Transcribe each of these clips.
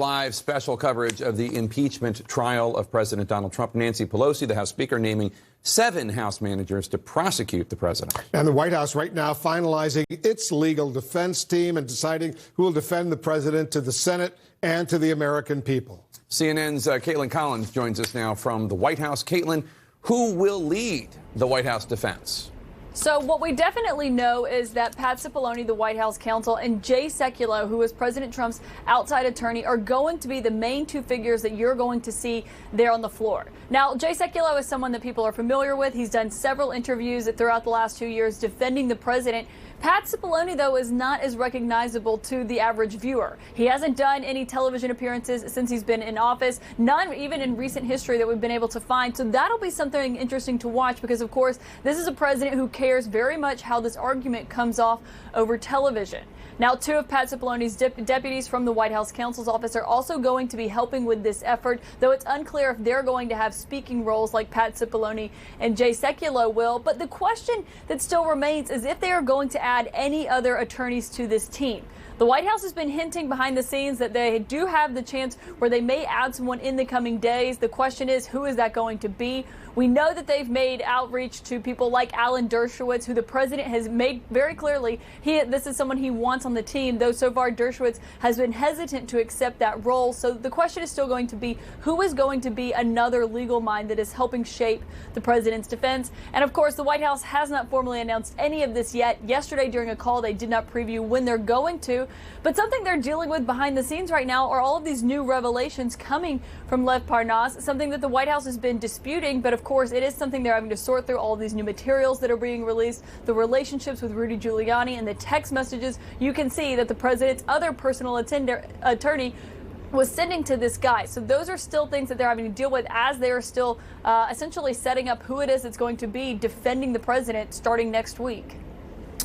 Live special coverage of the impeachment trial of President Donald Trump. Nancy Pelosi, the House Speaker, naming 7 House managers to prosecute the president. And the White House right now finalizing its legal defense team and deciding who will defend the president to the Senate and to the American people. CNN's Caitlin Collins joins us now from the White House. Caitlin, who will lead the White House defense? So what we definitely know is that Pat Cipollone, the White House counsel, and Jay Sekulow, who is President Trump's outside attorney, are going to be the main 2 figures that you're going to see there on the floor. Now, Jay Sekulow is someone that people are familiar with. He's done several interviews throughout the last 2 years defending the president. Pat Cipollone, though, is not as recognizable to the average viewer. He hasn't done any television appearances since he's been in office, none even in recent history that we've been able to find. So that'll be something interesting to watch because, of course, this is a president who cares very much how this argument comes off over television. Now, 2 of Pat Cipollone's deputies from the White House counsel's office are also going to be helping with this effort, though it's unclear if they're going to have speaking roles like Pat Cipollone and Jay Sekulow will. But the question that still remains is if they are going to add any other attorneys to this team. The White House has been hinting behind the scenes that they do have the chance where they may add someone in the coming days. The question is, who is that going to be? We know that they've made outreach to people like Alan Dershowitz, who the president has made very clearly this is someone he wants on the team, though so far Dershowitz has been hesitant to accept that role. So the question is still going to be, who is going to be another legal mind that is helping shape the president's defense? And of course, the White House has not formally announced any of this yet. Yesterday during a call, they did not preview when they're going to. But something they're dealing with behind the scenes right now are all of these new revelations coming from Lev Parnas, something that the White House has been disputing. But of course, it is something they're having to sort through, all of these new materials that are being released, the relationships with Rudy Giuliani and the text messages. You can see that the president's other personal attorney was sending to this guy. So those are still things that they're having to deal with as they are still essentially setting up who it is that's going to be defending the president starting next week.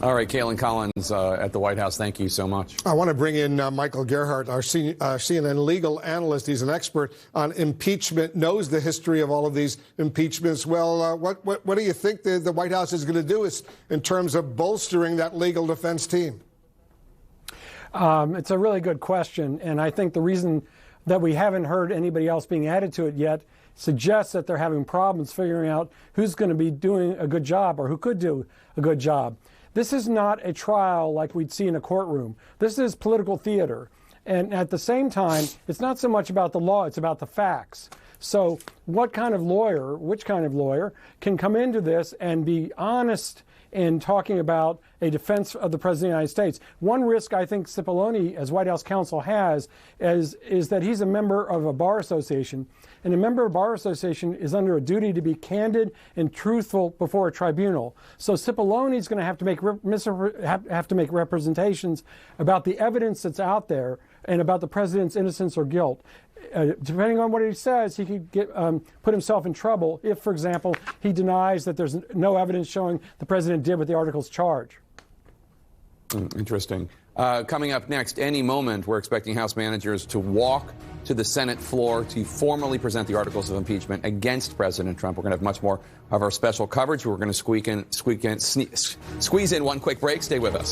All right, Caitlin Collins at the White House, thank you so much. I want to bring in Michael Gerhardt, our CNN legal analyst. He's an expert on impeachment, knows the history of all of these impeachments. Well, what do you think the White House is going to do in terms of bolstering that legal defense team? It's a really good question, and I think the reason that we haven't heard anybody else being added to it yet suggests that they're having problems figuring out who's going to be doing a good job or who could do a good job. This is not a trial like we'd see in a courtroom. This is political theater. And at the same time, it's not so much about the law, it's about the facts. So which kind of lawyer can come into this and be honest in talking about a defense of the President of the United States? One risk I think Cipollone, as White House counsel, has is that he's a member of a bar association, and a member of a bar association is under a duty to be candid and truthful before a tribunal. So Cipollone is going to have to make representations about the evidence that's out there and about the president's innocence or guilt. Depending on what he says, he could put himself in trouble if, for example, he denies that there's no evidence showing the president did what the articles charge. Interesting. Coming up next, any moment, we're expecting House managers to walk to the Senate floor to formally present the articles of impeachment against President Trump. We're going to have much more of our special coverage. We're going to squeeze in one quick break. Stay with us.